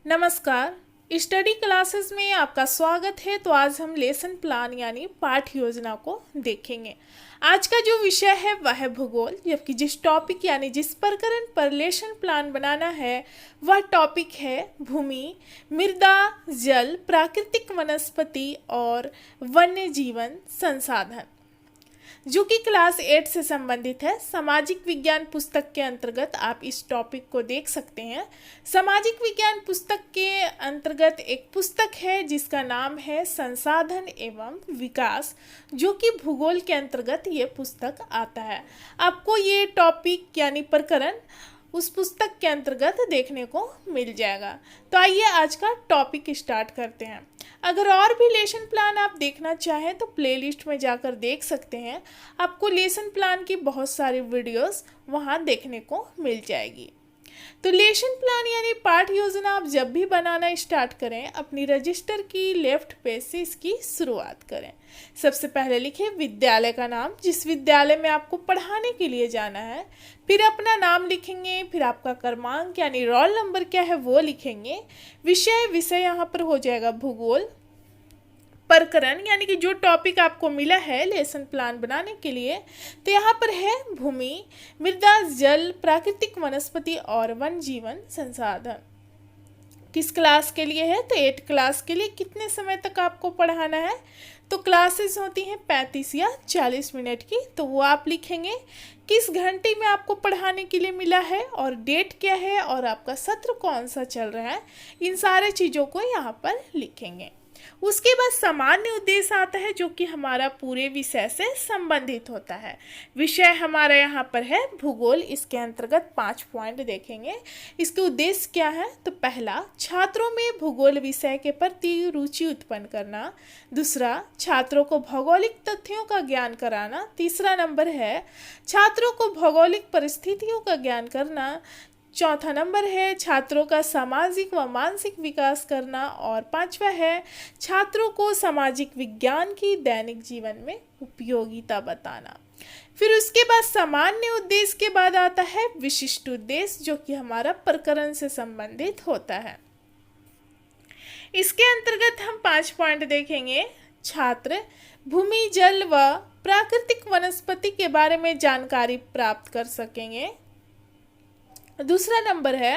नमस्कार। Study classes में आपका स्वागत है। तो आज हम लेसन प्लान यानी पाठ योजना को देखेंगे। आज का जो विषय है वह है भूगोल, जबकि जिस टॉपिक यानी जिस प्रकरण पर लेसन प्लान बनाना है वह टॉपिक है भूमि, मृदा, जल, प्राकृतिक वनस्पति और वन्य जीवन संसाधन, जो कि क्लास 8 से संबंधित है। सामाजिक विज्ञान पुस्तक के अंतर्गत आप इस टॉपिक को देख सकते हैं। सामाजिक विज्ञान पुस्तक के अंतर्गत एक पुस्तक है जिसका नाम है संसाधन एवं विकास, जो कि भूगोल के अंतर्गत ये पुस्तक आता है। आपको ये टॉपिक यानी प्रकरण उस पुस्तक के अंतर्गत देखने को मिल जाएगा। तो आइए आज का टॉपिक स्टार्ट करते हैं। अगर और भी लेसन प्लान आप देखना चाहें तो प्लेलिस्ट में जाकर देख सकते हैं। आपको लेसन प्लान की बहुत सारी वीडियोस वहां देखने को मिल जाएगी। तो लेसन प्लान यानी पाठ योजना आप जब भी बनाना स्टार्ट करें, अपनी रजिस्टर की लेफ्ट पेज से इसकी शुरुआत करें। सबसे पहले लिखें विद्यालय का नाम, जिस विद्यालय में आपको पढ़ाने के लिए जाना है। फिर अपना नाम लिखेंगे, फिर आपका क्रमांक यानी रोल नंबर क्या है वो लिखेंगे। विषय यहाँ पर हो जाएगा भूगोल। प्रकरण यानी कि जो टॉपिक आपको मिला है लेसन प्लान बनाने के लिए, तो यहाँ पर है भूमि, मृदा, जल, प्राकृतिक वनस्पति और वन जीवन संसाधन। किस क्लास के लिए है? तो 8 क्लास के लिए। कितने समय तक आपको पढ़ाना है? तो क्लासेस होती हैं 35 या 40 मिनट की, तो वो आप लिखेंगे। किस घंटे में आपको पढ़ाने के लिए मिला है और डेट क्या है और आपका सत्र कौन सा चल रहा है, इन सारे चीज़ों को यहाँ पर लिखेंगे। उसके बाद सामान्य उद्देश्य आता है, जो कि हमारा पूरे विषय से संबंधित होता है। विषय हमारा यहाँ पर है भूगोल। इसके अंतर्गत 5 पॉइंट देखेंगे। इसके उद्देश्य क्या है? तो पहला, छात्रों में भूगोल विषय के प्रति रुचि उत्पन्न करना। दूसरा, छात्रों को भौगोलिक तथ्यों का ज्ञान कराना। तीसरा नंबर है छात्रों को भौगोलिक परिस्थितियों का ज्ञान करना। चौथा नंबर है छात्रों का सामाजिक व मानसिक विकास करना। और 5वां है छात्रों को सामाजिक विज्ञान की दैनिक जीवन में उपयोगिता बताना। फिर उसके बाद सामान्य उद्देश्य के बाद आता है विशिष्ट उद्देश्य, जो कि हमारा प्रकरण से संबंधित होता है। इसके अंतर्गत हम 5 पॉइंट देखेंगे। छात्र भूमि, जल व प्राकृतिक वनस्पति के बारे में जानकारी प्राप्त कर सकेंगे। दूसरा नंबर है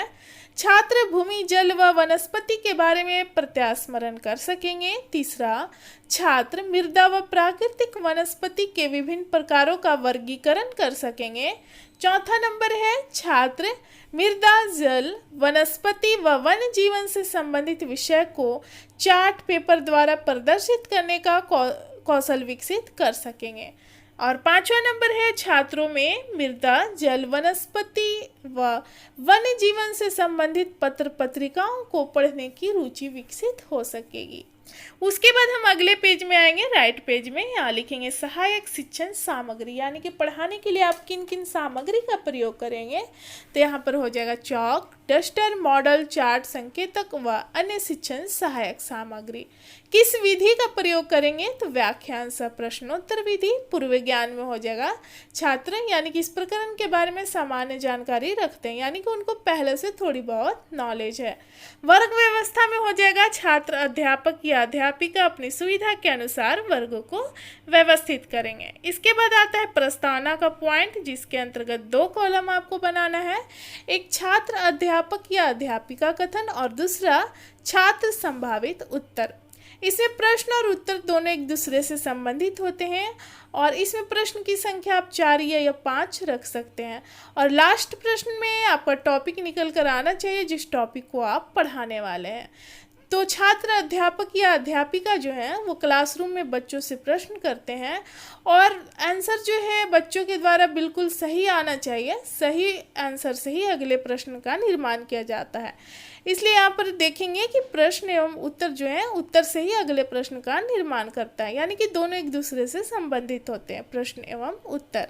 छात्र भूमि, जल व वनस्पति के बारे में प्रत्यास्मरण कर सकेंगे। तीसरा, छात्र मृदा व प्राकृतिक वनस्पति के विभिन्न प्रकारों का वर्गीकरण कर सकेंगे। चौथा नंबर है छात्र मृदा, जल, वनस्पति व वन जीवन से संबंधित विषय को चार्ट पेपर द्वारा प्रदर्शित करने का कौशल विकसित कर सकेंगे। और 5वां नंबर है छात्रों में मृदा, जल, वनस्पति व वन्य जीवन से संबंधित पत्र पत्रिकाओं को पढ़ने की रुचि विकसित हो सकेगी। उसके बाद हम अगले पेज में आएंगे, राइट पेज में। यहाँ लिखेंगे सहायक शिक्षण सामग्री, यानी कि पढ़ाने के लिए आप किन किन सामग्री का प्रयोग करेंगे। तो यहाँ पर हो जाएगा चौक, डस्टर, मॉडल, चार्ट, संकेतक व अन्य शिक्षण सहायक सामग्री। किस विधि का प्रयोग करेंगे? तो व्याख्यान सह प्रश्नोत्तर विधि। पूर्व ज्ञान में हो जाएगा छात्र यानी कि इस प्रकरण के बारे में सामान्य जानकारी रखते हैं, यानी कि उनको पहले से थोड़ी बहुत नॉलेज है। वर्ग व्यवस्था में हो जाएगा छात्र अध्यापक या अध्यापिका अपनी सुविधा के अनुसार वर्गों को व्यवस्थित करेंगे। इसके बाद आता है प्रस्तावना का पॉइंट, जिसके अंतर्गत 2 कॉलम आपको बनाना है। एक छात्र अध्यापक या अध्यापिका कथन और दूसरा छात्र संभावित उत्तर। इसमें प्रश्न और उत्तर दोनों एक दूसरे से संबंधित होते हैं और इसमें प्रश्न की संख्या आप 4 या 5 रख सकते हैं। और लास्ट प्रश्न में आपका टॉपिक निकल कर आना चाहिए जिस टॉपिक को आप पढ़ाने वाले हैं। तो छात्र अध्यापक या अध्यापिका जो है वो क्लासरूम में बच्चों से प्रश्न करते हैं और आंसर जो है बच्चों के द्वारा बिल्कुल सही आना चाहिए। सही आंसर से ही अगले प्रश्न का निर्माण किया जाता है। इसलिए यहाँ पर देखेंगे कि प्रश्न एवं उत्तर जो है उत्तर से ही अगले प्रश्न का निर्माण करता है, यानी कि दोनों एक दूसरे से संबंधित होते हैं, प्रश्न एवं उत्तर।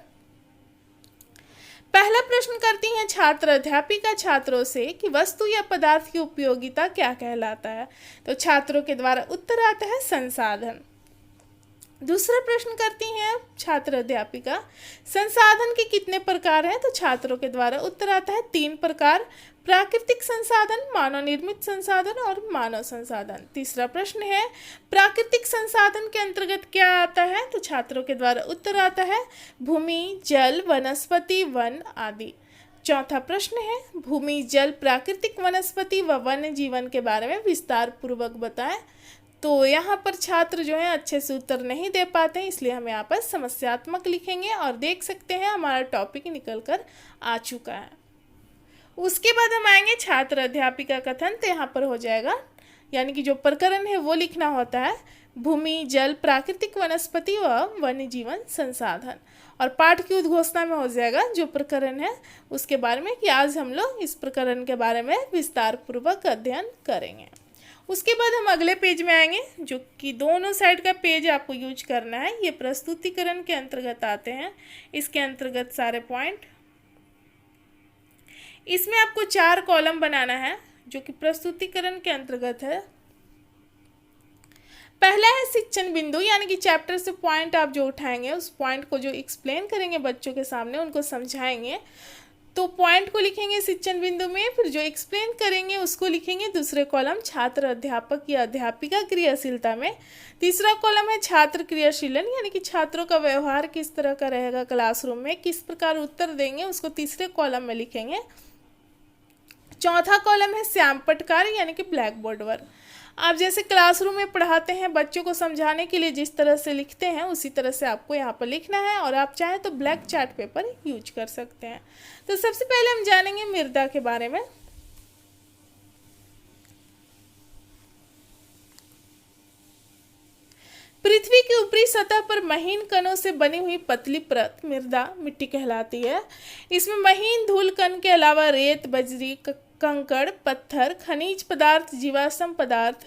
पहला प्रश्न करती हैं छात्र अध्यापिका छात्रों से कि वस्तु या पदार्थ की उपयोगिता क्या कहलाता है। तो छात्रों के द्वारा उत्तर आता है संसाधन। दूसरा प्रश्न करती हैं छात्र अध्यापिका संसाधन के कितने प्रकार हैं। तो छात्रों के द्वारा उत्तर आता है 3 प्रकार। प्राकृतिक संसाधन, मानव निर्मित संसाधन और मानव संसाधन। तीसरा प्रश्न है प्राकृतिक संसाधन के अंतर्गत क्या आता है, तो छात्रों के द्वारा उत्तर आता है भूमि, जल, वनस्पति, वन आदि। चौथा प्रश्न है भूमि, जल, प्राकृतिक वनस्पति व वन्य जीवन के बारे में विस्तार पूर्वक बताएं। तो यहाँ पर छात्र जो है अच्छे से उत्तर नहीं दे पाते हैं, इसलिए हम यहाँ पर समस्यात्मक लिखेंगे और देख सकते हैं हमारा टॉपिक निकल कर आ चुका है। उसके बाद हम आएंगे छात्र अध्यापिका कथन। तो यहाँ पर हो जाएगा यानी कि जो प्रकरण है वो लिखना होता है भूमि, जल, प्राकृतिक वनस्पति व वन्य जीवन संसाधन, और पाठ की उद्घोषणा में हो जाएगा जो प्रकरण है उसके बारे में कि आज हम लोग इस प्रकरण के बारे में विस्तार पूर्वक अध्ययन करेंगे। उसके बाद हम अगले पेज में आएंगे जो कि दोनों साइड का पेज आपको यूज करना है। ये प्रस्तुतिकरण के अंतर्गत आते हैं, इसके अंतर्गत सारे पॉइंट। इसमें आपको 4 कॉलम बनाना है जो कि प्रस्तुतिकरण के अंतर्गत है। पहला है शिक्षण बिंदु, यानी कि चैप्टर से पॉइंट आप जो उठाएंगे उस पॉइंट को जो एक्सप्लेन करेंगे बच्चों के सामने, उनको समझाएंगे, तो पॉइंट को लिखेंगे शिक्षण बिंदु में। फिर जो एक्सप्लेन करेंगे उसको लिखेंगे दूसरे कॉलम छात्र अध्यापक या अध्यापिका क्रियाशीलता में। तीसरा कॉलम है छात्र क्रियाशीलन, यानी कि छात्रों का व्यवहार किस तरह का रहेगा क्लासरूम में, किस प्रकार उत्तर देंगे, उसको तीसरे कॉलम में लिखेंगे। चौथा कॉलम है श्याम पटकार, यानी कि ब्लैक बोर्ड वर्क। आप जैसे क्लासरूम में पढ़ाते हैं बच्चों को समझाने के लिए जिस तरह से लिखते हैं उसी तरह से आपको यहाँ पर लिखना है, और आप चाहें तो ब्लैक चार्ट पेपर यूज कर सकते हैं। तो सबसे पहले हम जानेंगे मृदा के बारे में। पृथ्वी की ऊपरी सतह पर महीन कणों से बनी हुई पतली परत मृदा मिट्टी कहलाती है। इसमें महीन धूल कण के अलावा रेत, बजरी, कंकड़, पत्थर, खनिज पदार्थ, जीवाश्म पदार्थ,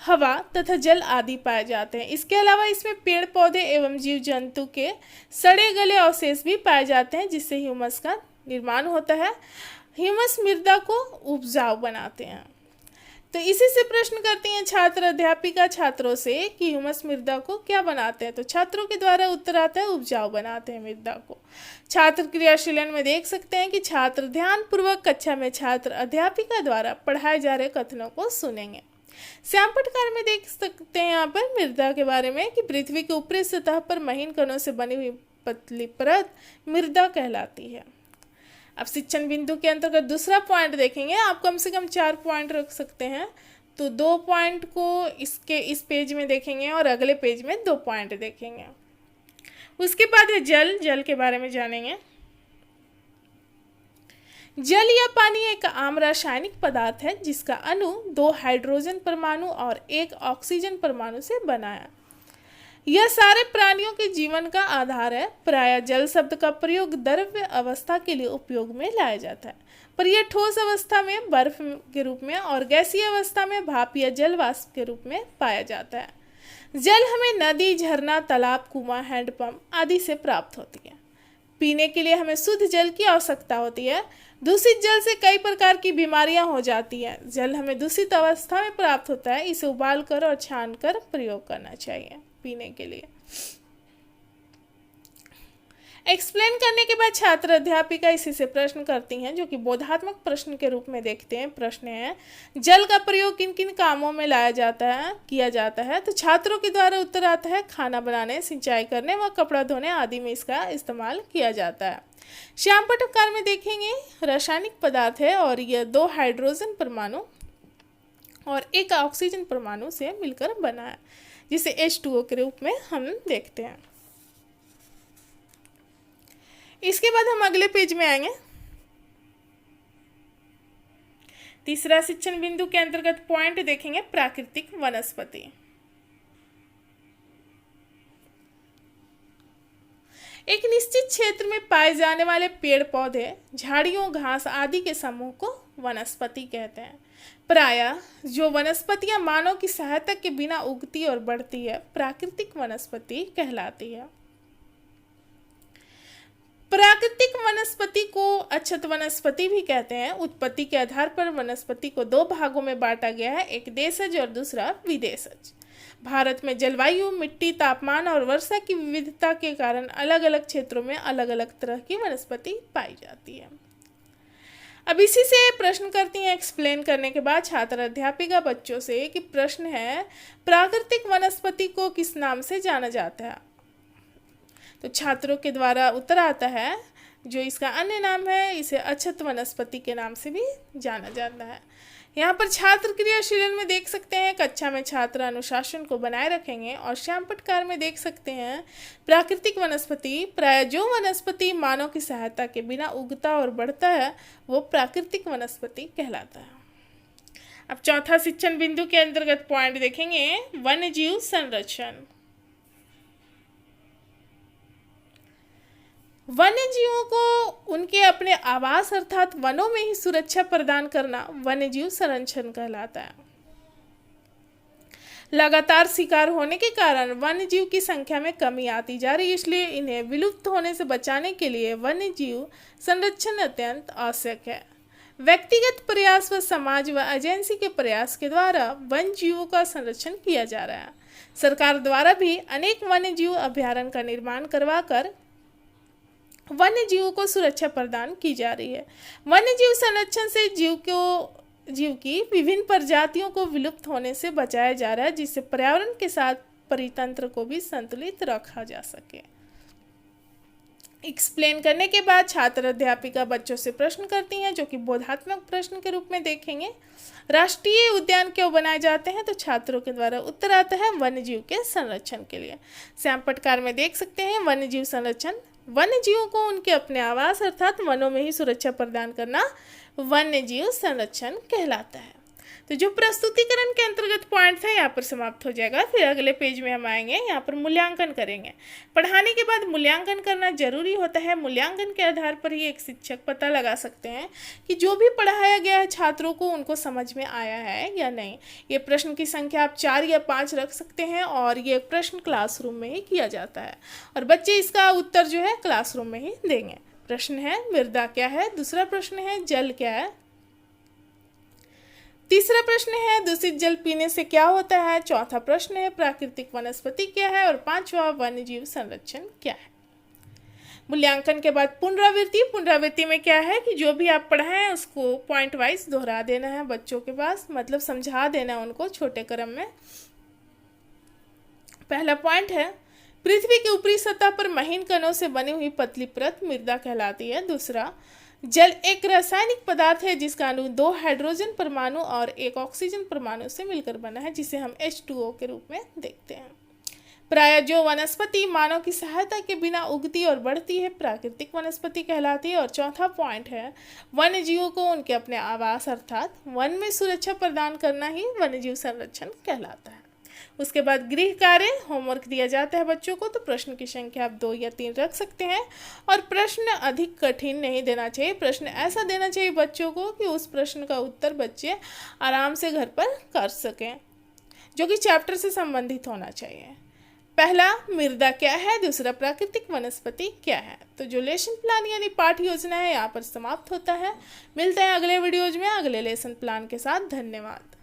हवा तथा जल आदि पाए जाते हैं। इसके अलावा इसमें पेड़ पौधे एवं जीव जंतु के सड़े गले अवशेष भी पाए जाते हैं, जिससे ह्यूमस का निर्माण होता है। ह्यूमस मृदा को उपजाऊ बनाते हैं। तो इसी से प्रश्न करती हैं छात्र अध्यापिका छात्रों से कि ह्यूमस मृदा को क्या बनाते हैं, तो छात्रों के द्वारा उत्तर आता है उपजाऊ बनाते हैं मृदा को। छात्र क्रियाशीलन में देख सकते हैं कि छात्र ध्यानपूर्वक कक्षा में छात्र अध्यापिका द्वारा पढ़ाए जा रहे कथनों को सुनेंगे। श्याम पटकार में देख सकते हैं यहाँ पर मृदा के बारे में कि पृथ्वी के ऊपरी सतह पर महीन कणों से बनी हुई पतली परत मृदा कहलाती है। अब शिक्षण बिंदु के अंतर्गत दूसरा पॉइंट देखेंगे। आप कम से कम 4 पॉइंट रख सकते हैं, तो 2 पॉइंट को इस पेज में देखेंगे और अगले पेज में 2 पॉइंट देखेंगे। उसके बाद है जल। जल के बारे में जानेंगे। जल या पानी एक आम रासायनिक पदार्थ है जिसका अणु 2 हाइड्रोजन परमाणु और 1 ऑक्सीजन परमाणु से बना है। यह सारे प्राणियों के जीवन का आधार है। प्रायः जल शब्द का प्रयोग द्रव्य अवस्था के लिए उपयोग में लाया जाता है, पर यह ठोस अवस्था में बर्फ के रूप में और गैसीय अवस्था में भाप या जल वाष्प के रूप में पाया जाता है। जल हमें नदी, झरना, तालाब, कुआं, हैंडपंप आदि से प्राप्त होती है। पीने के लिए हमें शुद्ध जल की आवश्यकता होती है। दूषित जल से कई प्रकार की बीमारियां हो जाती हैं। जल हमें दूषित अवस्था में प्राप्त होता है, इसे उबाल कर और छान कर प्रयोग करना चाहिए पीने के लिए। एक्सप्लेन करने के बाद छात्र अध्यापिका इसी से प्रश्न करती हैं जो कि बोधात्मक प्रश्न के रूप में देखते हैं। प्रश्न है जल का प्रयोग किन किन कामों में किया जाता है, तो छात्रों के द्वारा उत्तर आता है खाना बनाने, सिंचाई करने व कपड़ा धोने आदि में इसका इस्तेमाल किया जाता है। श्याम पटकार में देखेंगे रासायनिक पदार्थ है और यह 2 हाइड्रोजन परमाणु और 1 ऑक्सीजन परमाणु से मिलकर बना है, जिसे H2O के रूप में हम देखते हैं। इसके बाद हम अगले पेज में आएंगे। तीसरा शिक्षण बिंदु के अंतर्गत पॉइंट देखेंगे प्राकृतिक वनस्पति। एक निश्चित क्षेत्र में पाए जाने वाले पेड़ पौधे, झाड़ियों, घास आदि के समूह को वनस्पति कहते हैं। प्रायः जो वनस्पतियां मानव की सहायता के बिना उगती और बढ़ती है प्राकृतिक वनस्पति कहलाती है। प्राकृतिक वनस्पति को अक्षत वनस्पति भी कहते हैं। उत्पत्ति के आधार पर वनस्पति को 2 भागों में बांटा गया है, एक देशज और दूसरा विदेशज। भारत में जलवायु, मिट्टी, तापमान और वर्षा की विविधता के कारण अलग अलग क्षेत्रों में अलग अलग तरह की वनस्पति पाई जाती है। अब इसी से प्रश्न करती हैं एक्सप्लेन करने के बाद छात्र अध्यापिका बच्चों से कि प्रश्न है प्राकृतिक वनस्पति को किस नाम से जाना जाता है। तो छात्रों के द्वारा उत्तर आता है जो इसका अन्य नाम है इसे अक्षत वनस्पति के नाम से भी जाना जाता है। यहाँ पर छात्र क्रियाशीलन में देख सकते हैं कक्षा में छात्र अनुशासन को बनाए रखेंगे और श्याम पटकार में देख सकते हैं प्राकृतिक वनस्पति प्राय जो वनस्पति मानव की सहायता के बिना उगता और बढ़ता है वो प्राकृतिक वनस्पति कहलाता है। अब चौथा शिक्षण बिंदु के अंतर्गत पॉइंट देखेंगे वन्य जीव संरक्षण। वन्य जीवों को उनके अपने आवास अर्थात वनों में ही सुरक्षा प्रदान करना वन्य जीव संरक्षण कहलाता है। लगातार शिकार होने के कारण वन्य जीव की संख्या में कमी आती जा रही है, इसलिए इन्हें विलुप्त होने से बचाने के लिए वन्य जीव संरक्षण अत्यंत आवश्यक है। व्यक्तिगत प्रयास व समाज व एजेंसी के प्रयास के द्वारा वन्य जीवों का संरक्षण किया जा रहा है। सरकार द्वारा भी अनेक वन्य जीव अभयारण्य का निर्माण करवाकर वन्य जीवों को सुरक्षा प्रदान की जा रही है। वन्य जीव संरक्षण से जीव की विभिन्न प्रजातियों को विलुप्त होने से बचाया जा रहा है, जिससे पर्यावरण के साथ परितंत्र को भी संतुलित रखा जा सके। एक्सप्लेन करने के बाद छात्र अध्यापिका बच्चों से प्रश्न करती हैं जो कि बोधात्मक प्रश्न के रूप में देखेंगे। राष्ट्रीय उद्यान क्यों बनाए जाते हैं? तो छात्रों के द्वारा उत्तर आता है वन्य जीव के संरक्षण के लिए। श्याम पटकार में देख सकते हैं वन्य जीव संरक्षण वन्य जीवों को उनके अपने आवास अर्थात वनों में ही सुरक्षा प्रदान करना वन्य जीव संरक्षण कहलाता है। तो जो प्रस्तुतिकरण के अंतर्गत पॉइंट था यहाँ पर समाप्त हो जाएगा। फिर अगले पेज में हम आएंगे, यहाँ पर मूल्यांकन करेंगे। पढ़ाने के बाद मूल्यांकन करना जरूरी होता है। मूल्यांकन के आधार पर ही एक शिक्षक पता लगा सकते हैं कि जो भी पढ़ाया गया है छात्रों को उनको समझ में आया है या नहीं। ये प्रश्न की संख्या आप 4 या 5 रख सकते हैं और ये प्रश्न क्लासरूम में ही किया जाता है और बच्चे इसका उत्तर जो है क्लासरूम में ही देंगे। प्रश्न है मृदा क्या है, दूसरा प्रश्न है जल क्या है, तीसरा प्रश्न है दूषित जल पीने से क्या होता है, चौथा प्रश्न है प्राकृतिक वनस्पति क्या है और पांचवा वन्य जीव संरक्षण क्या है। मूल्यांकन के बाद पुनरावृत्ति में क्या है कि जो भी आप पढ़ाए हैं उसको पॉइंट वाइज दोहरा देना है बच्चों के पास, मतलब समझा देना है उनको छोटे क्रम में। पहला पॉइंट है पृथ्वी की ऊपरी सतह पर महीन कणों से बनी हुई पतली परत मृदा कहलाती है। दूसरा, जल एक रासायनिक पदार्थ है जिसका अणु 2 हाइड्रोजन परमाणु और 1 ऑक्सीजन परमाणु से मिलकर बना है, जिसे हम H2O के रूप में देखते हैं। प्राय जो वनस्पति मानव की सहायता के बिना उगती और बढ़ती है प्राकृतिक वनस्पति कहलाती है। और चौथा पॉइंट है वन्य जीवों को उनके अपने आवास अर्थात वन में सुरक्षा प्रदान करना ही वन्य जीव संरक्षण कहलाता है। उसके बाद गृह कार्य होमवर्क दिया जाता है बच्चों को, तो प्रश्न की संख्या आप 2 या 3 रख सकते हैं और प्रश्न अधिक कठिन नहीं देना चाहिए। प्रश्न ऐसा देना चाहिए बच्चों को कि उस प्रश्न का उत्तर बच्चे आराम से घर पर कर सकें, जो कि चैप्टर से संबंधित होना चाहिए। पहला मृदा क्या है, दूसरा प्राकृतिक वनस्पति क्या है। तो जो लेसन प्लान यानी पाठ योजना है यहाँ पर समाप्त होता है। मिलते हैं अगले वीडियोज में अगले लेसन प्लान के साथ। धन्यवाद।